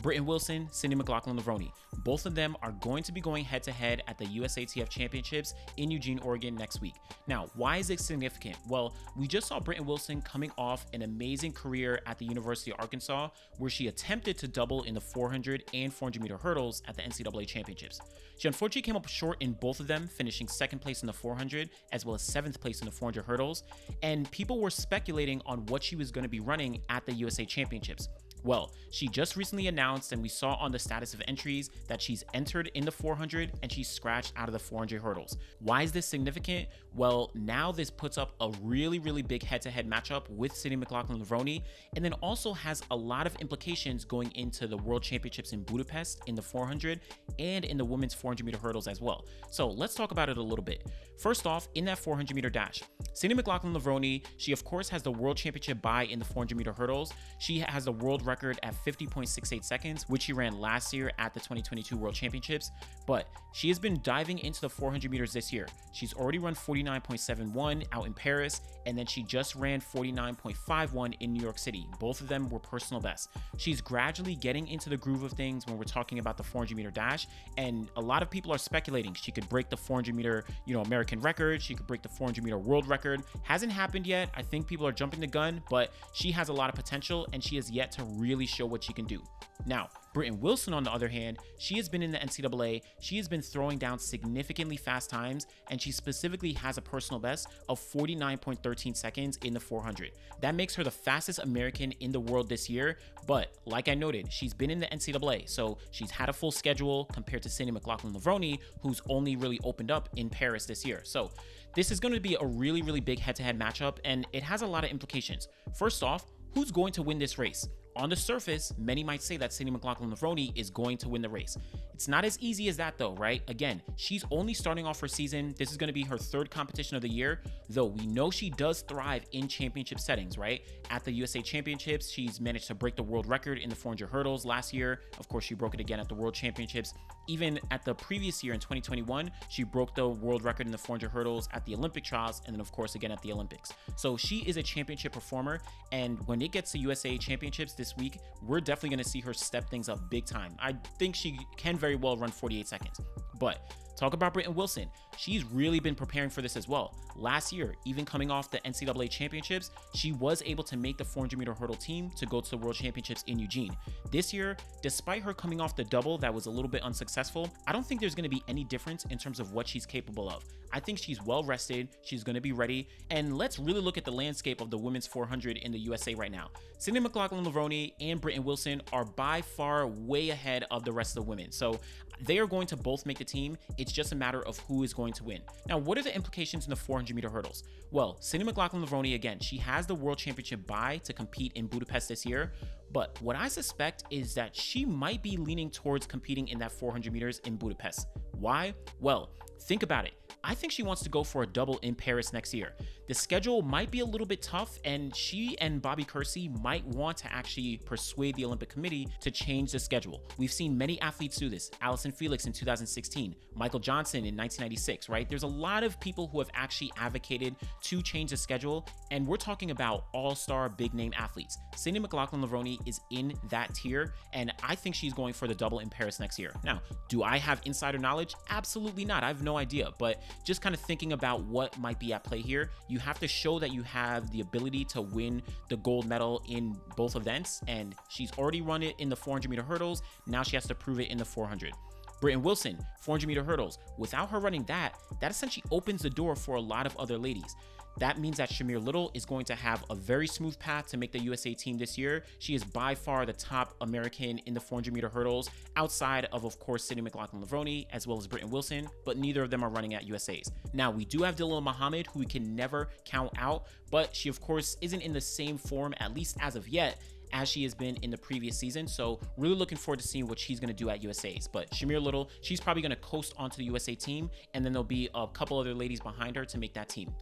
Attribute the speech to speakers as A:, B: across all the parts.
A: Britton Wilson, Cindy McLaughlin-Levrone. Both of them are going to be going head-to-head at the USATF Championships in Eugene, Oregon next week. Now, why is it significant? Well, we just saw Britton Wilson coming off an amazing career at the University of Arkansas, where she attempted to double in the 400 and 400 meter hurdles at the NCAA Championships. She unfortunately came up short in both of them, finishing second place in the 400 as well as seventh place in the 400 hurdles, and people were speculating on what she was going to be running at the USA Championships. Well, she just recently announced, and we saw on the status of entries, that she's entered in the 400 and she's scratched out of the 400 hurdles. Why is this significant? Well, now this puts up a really big head-to-head matchup with Cindy McLaughlin-Levrone, and then also has a lot of implications going into the World Championships in Budapest in the 400 and in the women's 400 meter hurdles as well. So let's talk about it a little bit. First off, in that 400 meter dash, Cindy McLaughlin-Levrone, she of course has the World Championship bye in the 400 meter hurdles. She has the world record at 50.68 seconds, which she ran last year at the 2022 World Championships, but she has been diving into the 400 meters this year. She's already run 49.71 out in Paris, and then she just ran 49.51 in New York City. Both of them were personal bests. She's gradually getting into the groove of things when we're talking about the 400 meter dash, and a lot of people are speculating she could break the 400 meter, American record. She could break the 400 meter world record. Hasn't happened yet. I think people are jumping the gun, but she has a lot of potential, and she has yet to really show what she can do. Now, Britton Wilson, on the other hand, she has been in the NCAA. She has been throwing down significantly fast times, and she specifically has a personal best of 49.13 seconds in the 400. That makes her the fastest American in the world this year, but like I noted, she's been in the NCAA, so she's had a full schedule compared to Cindy McLaughlin-Levrone, who's only really opened up in Paris this year. So this is going to be a really big head-to-head matchup, and it has a lot of implications. First off, who's going to win this race? On the surface, many might say that Cindy McLaughlin-Levrone is going to win the race. It's not as easy as that though, right? Again, she's only starting off her season. This is going to be her third competition of the year, though we know she does thrive in championship settings, right? At the USA Championships, she's managed to break the world record in the 400 hurdles last year. Of course, she broke it again at the World Championships. Even at the previous year in 2021, she broke the world record in the 400 hurdles at the Olympic trials, and then of course again at the Olympics. So she is a championship performer, and when it gets to USA Championships this week, we're definitely going to see her step things up big time. I think she can very well run 48 seconds. But talk about Britton Wilson. She's really been preparing for this as well. Last year, even coming off the NCAA Championships, she was able to make the 400 meter hurdle team to go to the World Championships in Eugene. This year, despite her coming off the double that was a little bit unsuccessful, I don't think there's going to be any difference in terms of what she's capable of. I think she's well rested, she's going to be ready, and let's really look at the landscape of the women's 400 in the USA right now. Cindy McLaughlin-Levrone and Britton Wilson are by far way ahead of the rest of the women, so they are going to both make the team. It's just a matter of who is going to win. Now, what are the implications in the 400 meter hurdles? Well, Cindy McLaughlin-Levrone, again, she has the World Championship bye to compete in Budapest this year, but what I suspect is that she might be leaning towards competing in that 400 meters in Budapest. Why? Well, think about it. I think she wants to go for a double in Paris next year. The schedule might be a little bit tough, and she and Bobby Kersee might want to actually persuade the Olympic Committee to change the schedule. We've seen many athletes do this. Allison Felix in 2016, Michael Johnson in 1996, right? There's a lot of people who have actually advocated to change the schedule, and we're talking about all-star big-name athletes. Cindy McLaughlin-Levrone is in that tier, and I think she's going for the double in Paris next year. Now, do I have insider knowledge? Absolutely not. I have no idea, but just kind of thinking about what might be at play here, you have to show that you have the ability to win the gold medal in both events, and she's already run it in the 400 meter hurdles. Now she has to prove it in the 400. Britton Wilson, 400 meter hurdles. Without her running that essentially opens the door for a lot of other ladies. That means that Shamir Little is going to have a very smooth path to make the USA team this year. She is by far the top American in the 400 meter hurdles, outside of course, Cindy McLaughlin-Levrone, as well as Britton Wilson, but neither of them are running at USA's. Now, we do have Dalilah Muhammad, who we can never count out, but she, of course, isn't in the same form, at least as of yet, as she has been in the previous season. So really looking forward to seeing what she's going to do at USA's. But Shamir Little, she's probably going to coast onto the USA team, and then there'll be a couple other ladies behind her to make that team.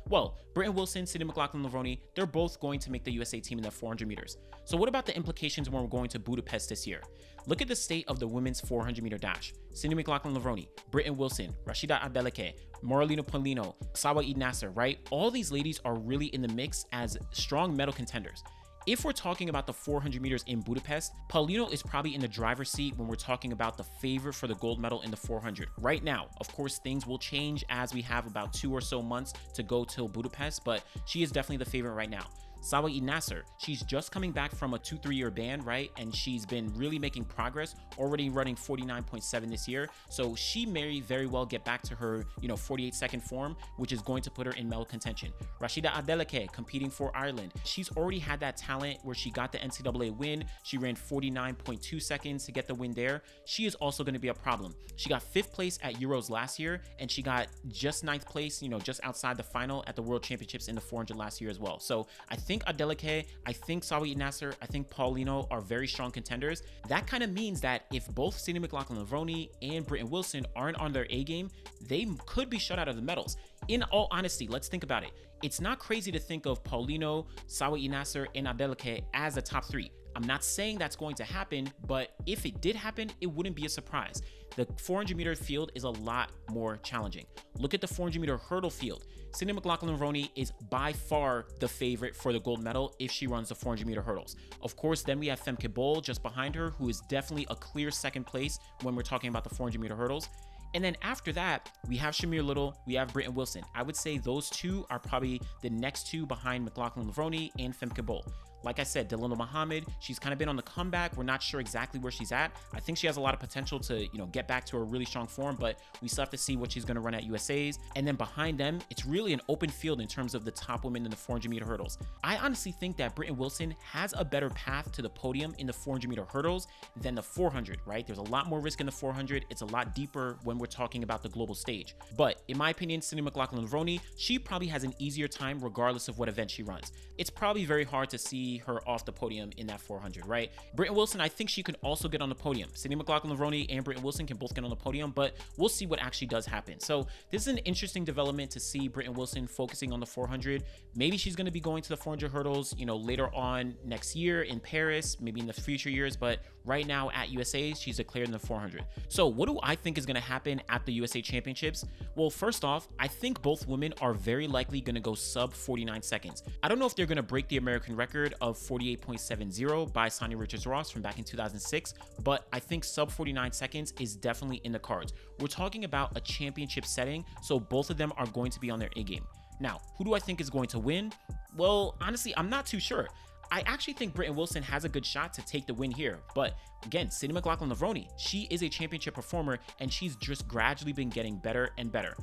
A: Well, Britton Wilson, Cindy McLaughlin-Levrone, they're both going to make the USA team in the 400 meters. So what about the implications when we're going to Budapest this year? Look at the state of the women's 400 meter dash. Cindy McLaughlin-Levrone, Britton Wilson, Rashida Adeleke, Moralina Polino, Sawa Eid-Naser, right? All these ladies are really in the mix as strong medal contenders. If we're talking about the 400 meters in Budapest, Paulino is probably in the driver's seat when we're talking about the favorite for the gold medal in the 400. Right now, of course, things will change as we have about 2 or so months to go till Budapest, but she is definitely the favorite right now. Eid-Naser, she's just coming back from a 2-3 year ban, right? And she's been really making progress, already running 49.7 this year. So she may very well get back to her, 48-second form, which is going to put her in medal contention. Rashida Adeleke competing for Ireland. She's already had that talent where she got the NCAA win. She ran 49.2 seconds to get the win there. She is also going to be a problem. She got 5th place at Euros last year, and she got just 9th place, just outside the final at the World Championships in the 400 last year as well. So I think Adeleke, I think Eid-Naser, I think Paulino are very strong contenders. That kind of means that if both Sydney McLaughlin-Levrone and Britton Wilson aren't on their A game, they could be shut out of the medals. In all honesty, let's think about it. It's not crazy to think of Paulino, Eid-Naser, and Adeleke as the top 3. I'm not saying that's going to happen, but if it did happen, it wouldn't be a surprise. The 400-meter field is a lot more challenging. Look at the 400-meter hurdle field. Sydney McLaughlin-Levrone is by far the favorite for the gold medal if she runs the 400-meter hurdles. Of course, then we have Femke Bol just behind her, who is definitely a clear 2nd place when we're talking about the 400-meter hurdles. And then after that, we have Shamir Little, we have Britton Wilson. I would say those two are probably the next 2 behind McLaughlin-Levrone and Femke Bol. Like I said, Delila Muhammad, she's kind of been on the comeback. We're not sure exactly where she's at. I think she has a lot of potential to, get back to a really strong form, but we still have to see what she's going to run at USA's. And then behind them, it's really an open field in terms of the top women in the 400-meter hurdles. I honestly think that Britton Wilson has a better path to the podium in the 400-meter hurdles than the 400, right? There's a lot more risk in the 400. It's a lot deeper when we're talking about the global stage. But in my opinion, Sydney McLaughlin-Levrone, she probably has an easier time regardless of what event she runs. It's probably very hard to see her off the podium in that 400, right? Britton Wilson, I think she could also get on the podium. Sydney McLaughlin-Levrone and Britton Wilson can both get on the podium, but we'll see what actually does happen. So this is an interesting development to see Britton Wilson focusing on the 400. Maybe she's going to be going to the 400 hurdles, later on next year in Paris, maybe in the future years, but right now at USA, she's declared in the 400. So what do I think is going to happen at the USA Championships? Well, first off, I think both women are very likely going to go sub 49 seconds. I don't know if they're going to break the American record of 48.70 by Sonia Richards-Ross from back in 2006, but I think sub 49 seconds is definitely in the cards. We're talking about a championship setting, so both of them are going to be on their A game. Now, who do I think is going to win? Well, honestly, I'm not too sure. I actually think Britton Wilson has a good shot to take the win here, but again, Sydney McLaughlin-Levrone, she is a championship performer and she's just gradually been getting better and better.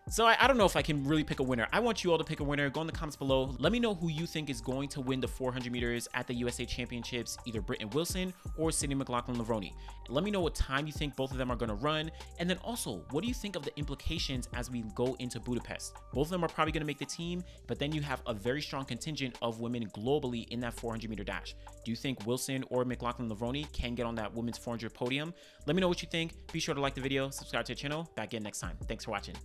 A: So I don't know if I can really pick a winner. I want you all to pick a winner. Go in the comments below. Let me know who you think is going to win the 400 meters at the USA Championships, either Britton Wilson or Sydney McLaughlin-Levrone. Let me know what time you think both of them are going to run. And then also, what do you think of the implications as we go into Budapest? Both of them are probably going to make the team, but then you have a very strong contingent of women globally in that 400 meter dash. Do you think Wilson or McLaughlin-Levrone can get on that women's 400 podium? Let me know what you think. Be sure to like the video, subscribe to the channel. Back again next time. Thanks for watching.